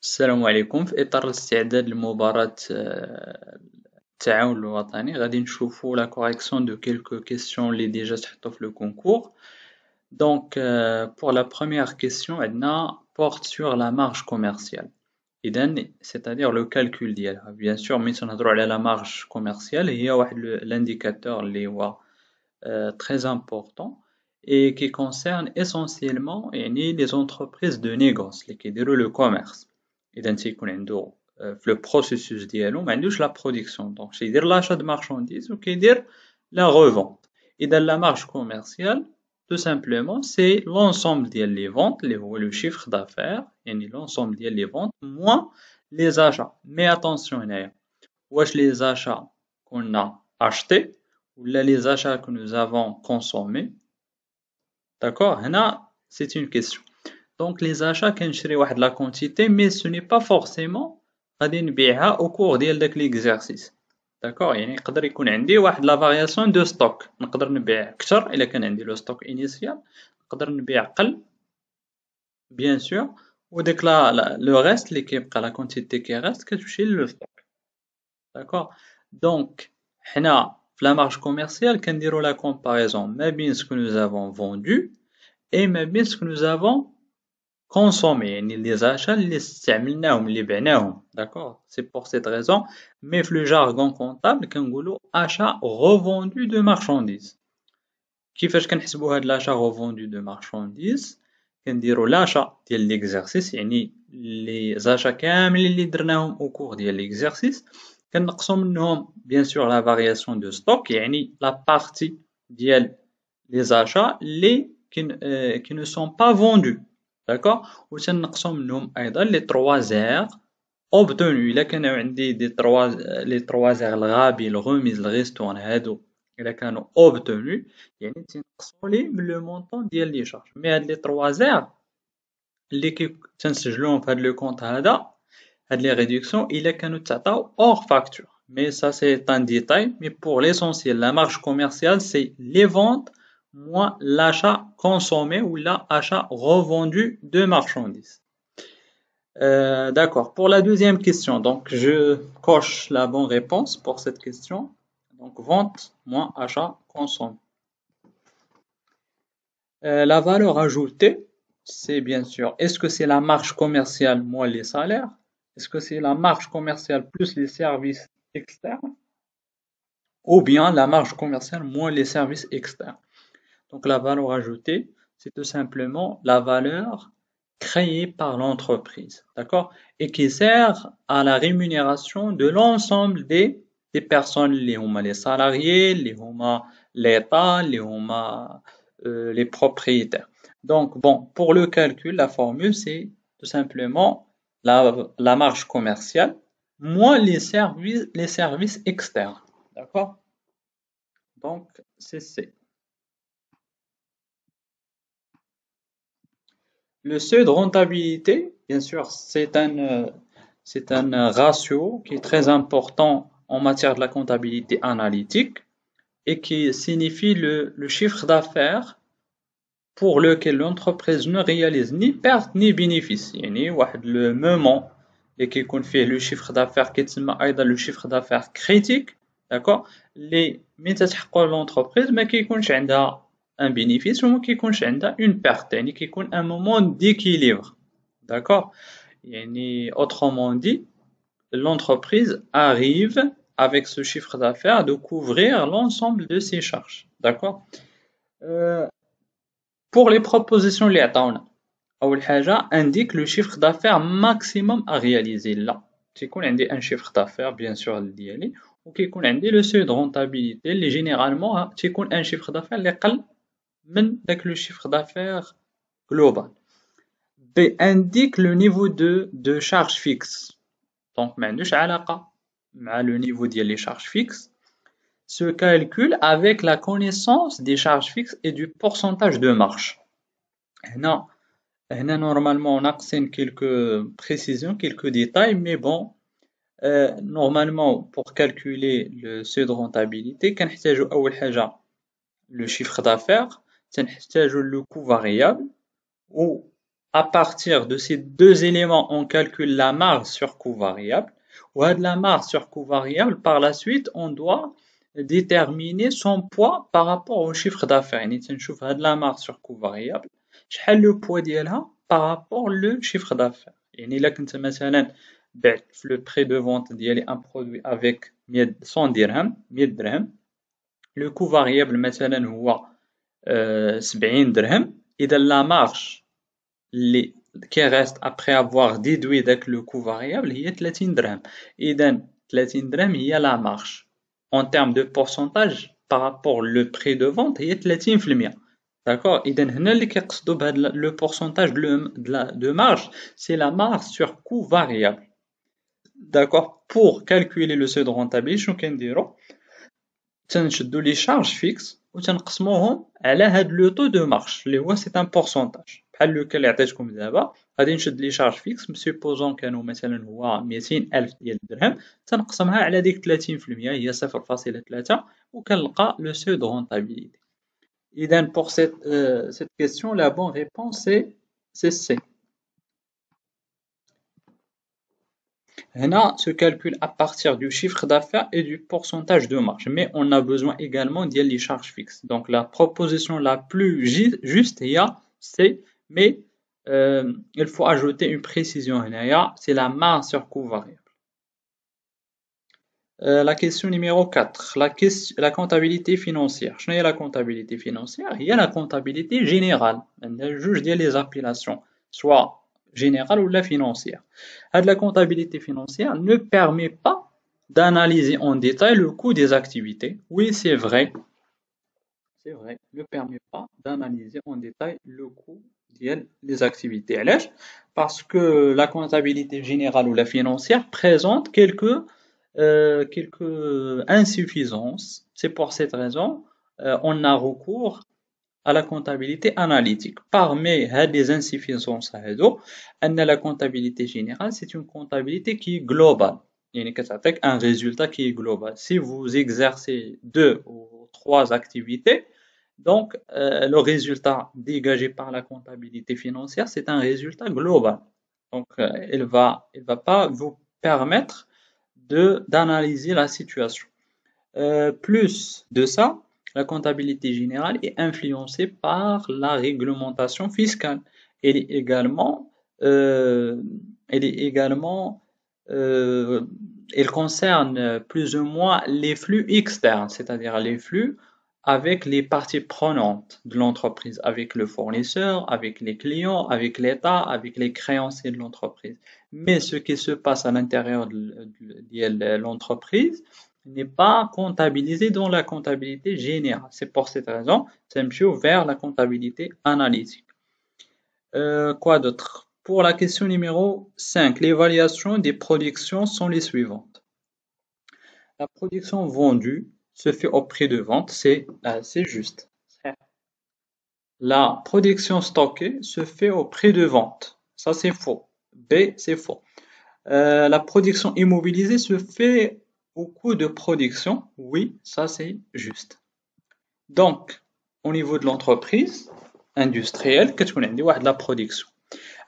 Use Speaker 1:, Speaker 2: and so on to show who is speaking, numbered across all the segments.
Speaker 1: السلام عليكم. في إطار الاستعداد لمباراة التعاون الوطني غادي نشوفو لا correction de quelques questions اللي ديجا تحطو في لو concours. Donc pour la première question عندنا porte sur la marge commerciale. إذن c'est-à-dire le calcul ديالها. Bien sûr ملي تنهضرو على la marge commerciale هي واحد l'indicateur اللي هو très important et qui concerne essentiellement يعني les entreprises de négoce اللي كيديروا le commerce. إذا تيكون عنده في لو بروسيسوس ديالو ما عندوش لا برودكسيون دونك تيدير لاشا دو مارشانديز وكيدير لا ريفونت. إذا لا مارج كوميرسيال tout simplement c'est l'ensemble ديال لي فونت اللي هو لو chiffre d'affaires يعني l'ensemble ديال لي فونت moins les achats. Mais attention هنايا واش les achats qu'on a acheté ولا les achats que nous avons consommés. D'accord, هنا c'est une question. Donc les achats كنشري واحد لا quantité mais ce n'est pas forcément غادي نبيعها au cours ديال داك l'exercice. D'accord, يعني يقدر يكون عندي واحد لا variation de stock نقدر نبيع أكثر إلا كان عندي لو stock initial نقدر نبيع قل bien sûr وديك لو reste اللي كيبقى لا quantité qui reste كتمشي للو stock. D'accord, donc حنا في la marge commerciale كنديرو la comparaison ما بين ce que nous avons vendu et ما بين ce que nous avons consommé يعني les achats اللي استعملناهم اللي بعناهم. D'accord, c'est pour cette raison mais في le jargon comptable كنقولوا achat revendu de marchandises. كيفاش كنحسبوا هاد l'achat revendu de marchandises كنديروا l'achat ديال l'exercice يعني les achats كاملين اللي درناهم au cours ديال l'exercice كنقصوا منهم bien sûr la variation de stock يعني la partie ديال les achats qui ne sont pas vendus. D'accord, و تنقصوا منهم ايضا les trois airs obtenus. الا كانوا عندي les trois airs الغابي الغوميز الغيستون هادو الا كانوا obtenus يعني تنقصوا لي من لو مونطون ديال لي شارج. مي هاد les trois airs اللي تنسجلوهم في هاد لو كونط هذا هاد لي ريدكسيون الا كانوا تعطاو hors facture. Mais ça c'est un détail, mais pour l'essentiel la marge commerciale c'est les ventes moins l'achat consommé ou l'achat revendu de marchandises. D'accord, pour la deuxième question, donc je coche la bonne réponse pour cette question. Donc vente moins achat consommé. La valeur ajoutée, c'est bien sûr, est-ce que c'est la marge commerciale moins les salaires? Est-ce que c'est la marge commerciale plus les services externes? Ou bien la marge commerciale moins les services externes? Donc la valeur ajoutée, c'est tout simplement la valeur créée par l'entreprise, d'accord, et qui sert à la rémunération de l'ensemble des personnes, les salariés, l'État, les propriétaires. Donc bon, pour le calcul, la formule c'est tout simplement la marge commerciale moins les services externes, d'accord. Donc c'est le seuil de rentabilité, bien sûr, c'est un ratio qui est très important en matière de la comptabilité analytique et qui signifie le chiffre d'affaires pour lequel l'entreprise ne réalise ni perte ni bénéfice. يعني واحد le moment اللي كيكون فيه le chiffre d'affaires كيتسمى أيضا le chiffre d'affaires critique, d'accord, اللي من تتحقق l'entreprise ما كيكونش عندها un bénéfice ou ما كيكونش عندها une perte يعني كيكون un moment d'équilibre. D'accord, يعني autrement dit l'entreprise arrive avec ce chiffre d'affaires de couvrir l'ensemble de ses charges. D'accord, pour les propositions اللي عطاونا أول حاجة indique le chiffre d'affaires maximum à réaliser. là تيكون عندي un chiffre d'affaires bien sûr ديالي وكيكون عندي le seuil de rentabilité اللي généralement تيكون un chiffre d'affaires اللي قل من داك le chiffre d'affaires global. B indique le niveau de charge fixe. Donc ما عندوش علاقة مع le niveau ديال les charges fixes. Se calcule avec la connaissance des charges fixes et du pourcentage de marge. هنا normalement ناقصين quelques précisions, quelques détails, mais bon, normalement pour calculer le seuil de rentabilité كنحتاجو أول حاجة le chiffre d'affaires, تنحتاجو le coût variable ou à partir de ces deux éléments, on calcule la marge sur coût variable. Ou la marge sur coût variable, par la suite, on doit déterminer son poids par rapport au chiffre d'affaires. يعني تنشوف هاد la marge sur coût variable شحال le poids ديالها par rapport le chiffre d'affaires. يعني إلا كنت مثلا بعت في le prix de vente ديالي un produit avec 100 درهم 100 درهم, le coût variable مثلا هو 70 درهم, إذا la marge qui reste après avoir déduit داك le coût variable هي 30 درهم. إذا 30 درهم هي la marge. En termes de pourcentage par rapport le prix de vente هي 30%. D'accord? إذا هنا اللي كيقصدوا بهاد le pourcentage de marge, c'est la marge sur coût variable. D'accord? Pour calculer le seuil de rentabilité شنو كنديرو؟ تنشدو les charges fixes وتنقسموهم على هاد لو طو دو مارش اللي هو سي ان بورسونتاج. بحال لو كان اللي عطيتكم دابا غادي نشد لي شارج فيكس سوبوزون كانوا مثلا هو 200,000 ديال الدرهم, تنقسمها على ديك 30% هي 0.3 وكنلقى لو سو دو رونطابيليتي. اذا pour cette question la bonne réponse c'est C. Hena se calcule à partir du chiffre d'affaires et du pourcentage de marge, mais on a besoin également des charges fixes. Donc la proposition la plus juste c'est, mais il faut ajouter une précision c'est la marge sur coût variable. La question numéro 4, la comptabilité financière. شنو هي la comptabilité financière? Il y a la comptabilité générale, le juge des appellations, soit générale ou la financière. La comptabilité financière ne permet pas d'analyser en détail le coût des activités. Oui, c'est vrai, ne permet pas d'analyser en détail le coût des activités. Parce que la comptabilité générale ou la financière présente quelques insuffisances. C'est pour cette raison on a recours à la comptabilité analytique. Parmi les insuffisances, la comptabilité générale, c'est une comptabilité qui est globale. Il y a un résultat qui est global. Si vous exercez 2 ou 3 activités, donc le résultat dégagé par la comptabilité financière, c'est un résultat global. Donc il va pas vous permettre d'analyser la situation. Plus de ça, la comptabilité générale est influencée par la réglementation fiscale. Elle est également, elle concerne plus ou moins les flux externes, c'est-à-dire les flux avec les parties prenantes de l'entreprise, avec le fournisseur, avec les clients, avec l'État, avec les créanciers de l'entreprise. Mais ce qui se passe à l'intérieur de l'entreprise n'est pas comptabilisé dans la comptabilité générale. C'est pour cette raison, c'est un peu vers la comptabilité analytique. Quoi d'autre? Pour la question numéro 5, l'évaluation des productions sont les suivantes. La production vendue se fait au prix de vente, c'est juste. La production stockée se fait au prix de vente, ça c'est faux. B, c'est faux. La production immobilisée se fait au coût de production, oui, ça c'est juste. Donc, au niveau de l'entreprise industrielle, qu'est-ce qu'on a dit? La production.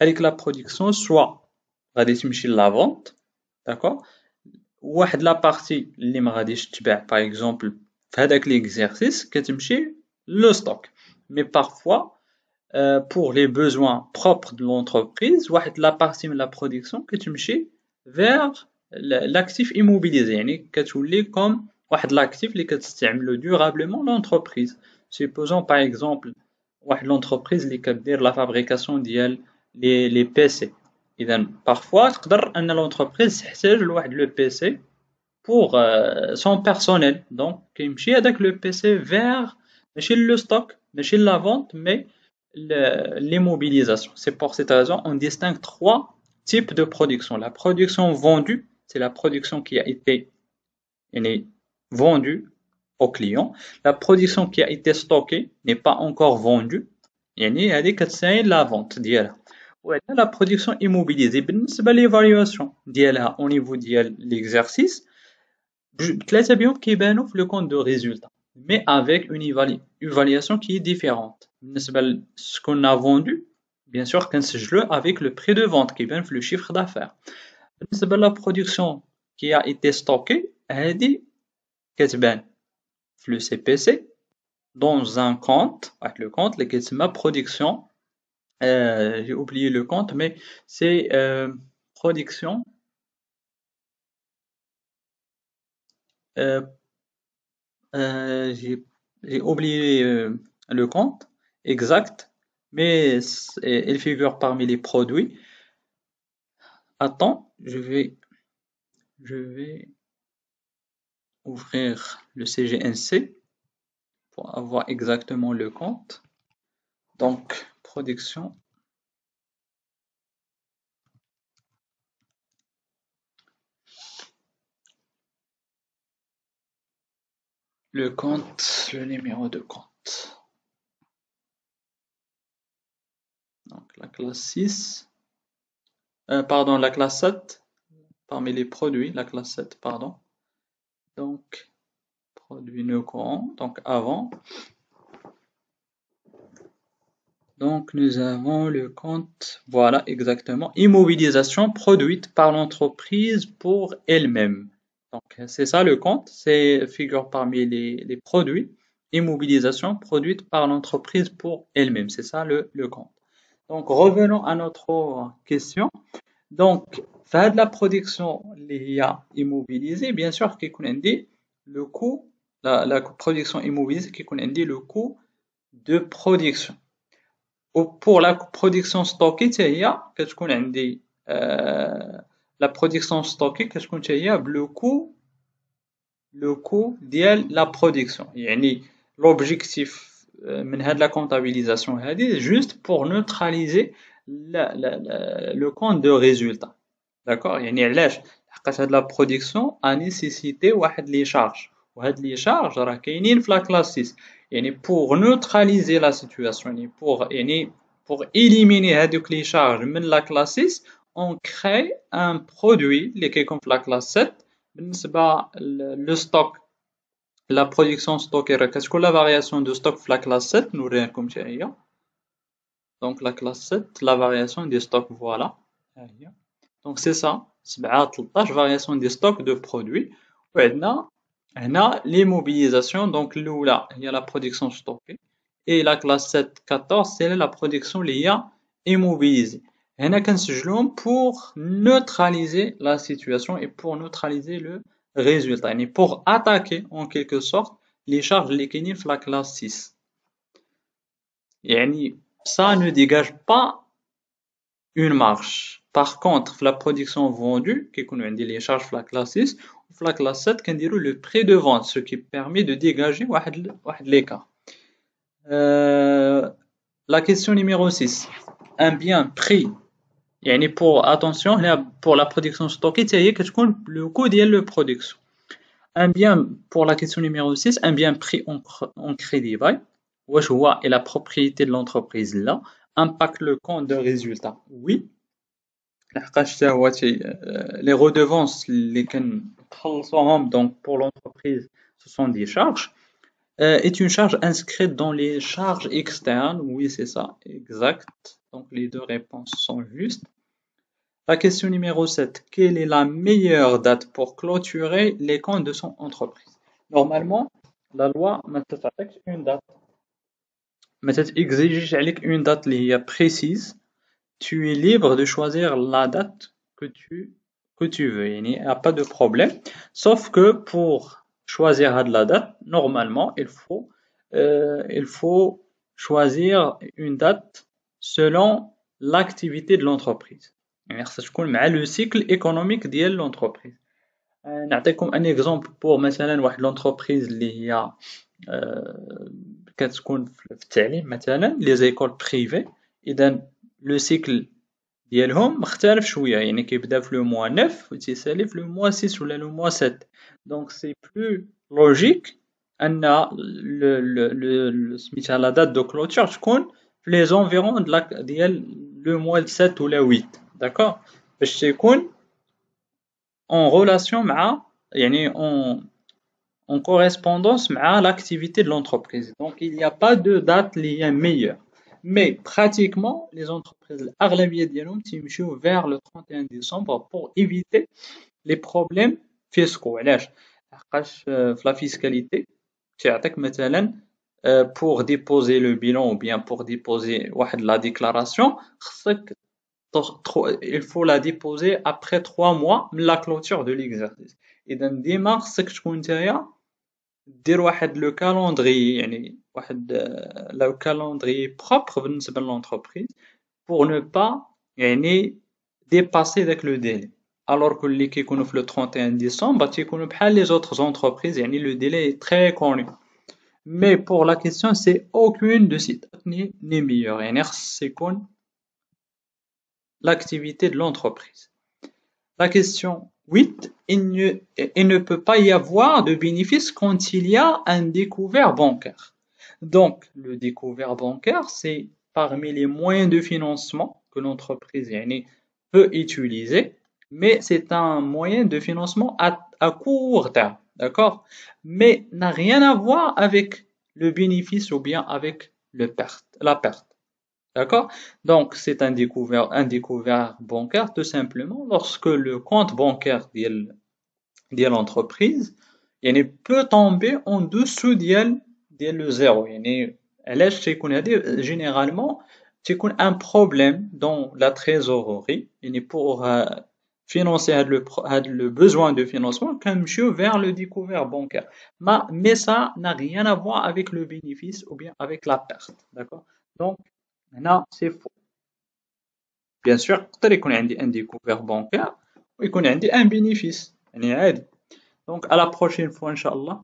Speaker 1: Avec la production, soit غادي تمشي la vente, d'accord? واحد la partie اللي ما غاديش تباع, par exemple, في هذاك l'exercice كتمشي le stock. Mais parfois, pour les besoins propres de l'entreprise, واحد la partie de la production كتمشي vers l'actif immobilisé, يعني كتولي comme واحد l'actif اللي كتستعملو durablement l'entreprise. Supposons par exemple واحد l'entreprise اللي كدير la fabrication ديال les PC. إذا parfois تقدر أن l'entreprise تحتاج لواحد le PC pour son personnel. Donc كيمشي هذاك le PC vers ماشي le stock, ماشي la vente, mais l'immobilisation. C'est pour cette raison on distingue 3 types de production. La production vendue, c'est la production qui a été vendue au client. La production qui a été stockée n'est pas encore vendue. يعني هذه كتساوي la vente ديالها. وهنا la production immobilisée بالنسبة l'évaluation ديالها au niveau ديال l'exercice ثلاثة بيهم كيبانوا في le compte de résultat, mais avec une évaluation qui est différente. بالنسبة ce qu'on a vendu, bien sûr كنسجلو avec le prix de vente كيبان في le chiffre d'affaires. بالنسبة la production qui a été stockée هذه كتبان في le CPC dans un compte, le compte اللي كيتسمى production. J'ai oublié le compte, mais c'est production. J'ai oublié le compte exact, mais il figure parmi les produits. Attends, je vais ouvrir le CGNC pour avoir exactement le compte. Donc, production. Le compte, le numéro de compte. Donc, la classe 6. Pardon, la classe 7. Parmi les produits, la classe 7, pardon. Donc, produit no courant, donc avant. Donc, nous avons le compte, voilà, exactement, immobilisation produite par l'entreprise pour elle-même. Donc, c'est ça le compte, c'est figure parmi les produits, immobilisation produite par l'entreprise pour elle-même, c'est ça le compte. Donc, revenons à notre question. Donc, faire de la production l'IA immobilisée, bien sûr, qui dit le coût, la production immobilisée qui dit le coût de production. Pour la production stockée, كتكون عندي la production stockée كتكون هي le coût ديال la production. يعني l'objectif من هاد la comptabilisation هذه juste pour neutraliser le compte de résultat. D'accord, يعني علاش لحقاش هاد la production a nécessité واحد les charges وهاد les charges راه كاينين في la classe 6. يعني pour neutraliser la situation, يعني pour éliminer هادوك les charges من la classe 6, on crée un produit اللي كيكون في la classe 7. بالنسبة le stock, la production stockée راه كتكون la variation de stock في la classe 7 نوريكم حتى هي. Donc la classe 7, la variation des stocks, voilà. Donc c'est ça, 13 variation des stocks de produits. وعندنا هنا les mobilisations, donc l'oula, il y a la production stockée. Et la classe 7, 14, c'est la production liée immobilisée. هنا كنسجلوهم pour neutraliser la situation et pour neutraliser le résultat. يعني pour attaquer en quelque sorte les charges اللي كاينين في la classe 6. يعني ça ne dégage pas une marge. Par contre, la production vendue, qui connaît les charges de la classe 6, ou la classe 7, qui dit le prix de vente, ce qui permet de dégager l'écart. La question numéro 6. Un bien pris. يعني attention, pour la production stockée, c'est le coût de la production. Un bien, pour la question numéro 6, un bien pris en crédit bail, واش هو et la propriété de l'entreprise là impacte le compte de résultat. Oui. Les redevances les donc pour l'entreprise, ce sont des charges. Est une charge inscrite dans les charges externes. Oui, c'est ça, exact. Donc les deux réponses sont justes. La question numéro 7. Quelle est la meilleure date pour clôturer les comptes de son entreprise? Normalement, la loi m'exige une date. exige une date précise. Tu es libre de choisir la date que tu veux. Il n'y a pas de problème. Sauf que pour choisir la date, normalement, il faut choisir une date selon l'activité de l'entreprise. Ça تكون مع le cycle économique ديال l'entreprise. نعطيكم un exemple pour مثلا واحد l'entreprise اللي هي كتكون في التعليم مثلا les écoles privées. إذا le cycle ديالهم مختلف شويه يعني كيبدا في لو موا 9 وتيسالي في لو موا 6 ولا لو موا 7. دونك سي بلو لوجيك ان سميتها لا دات دو كلوتور تكون في لي زونفيرون ديال لو موا 7 ولا 8. داكوغ باش تيكون en relation مع يعني en correspondance مع l'activité de l'entreprise. Donc il n'y a pas de date اللي هي meilleure. mais pratiquement les entreprises الأغلبية ديالهم تيمشيو vers le 31 décembre pour éviter les problèmes fiscaux. علاش؟ لحقاش في la fiscalité تيعطيك مثلا pour déposer le bilan ou bien pour déposer واحد la déclaration خصك il faut la déposer après 3 mois من la clôture de l'exercice. إذا ديما خصك تكون نتايا دير واحد لو كالوندري يعني واحد لو كالوندري propre بالنسبة للونتربريز pour ne pas يعني dépasser داك لو délai. Alors que اللي كيكونوا في le 31 décembre تيكونوا بحال les autres entreprises يعني le délai est très connu. Mais pour la question c'est aucune de ces techniques n'est meilleure يعني خص يكون l'activité de l'entreprise. La question 8, il ne peut pas y avoir de bénéfice quand il y a un découvert bancaire. Donc, le découvert bancaire, c'est parmi les moyens de financement que l'entreprise peut utiliser, mais c'est un moyen de financement à court terme, d'accord? Mais n'a rien à voir avec le bénéfice ou bien avec la perte. D'accord? Donc, c'est un découvert bancaire tout simplement lorsque le compte bancaire de l'entreprise peut tomber en dessous le zéro. علاش تيكون هذه généralement تيكون un problème dans la trésorerie pour financer le besoin de financement كنمشيو vers le découvert bancaire. Mais ça n'a rien à voir avec le bénéfice ou bien avec la perte. D'accord? Donc, هنا c'est faux. Bien sûr يقدر يكون عندي un découvert bancaire ويكون عندي un bénéfice يعني عادي. Donc à la prochaine fois إن شاء الله.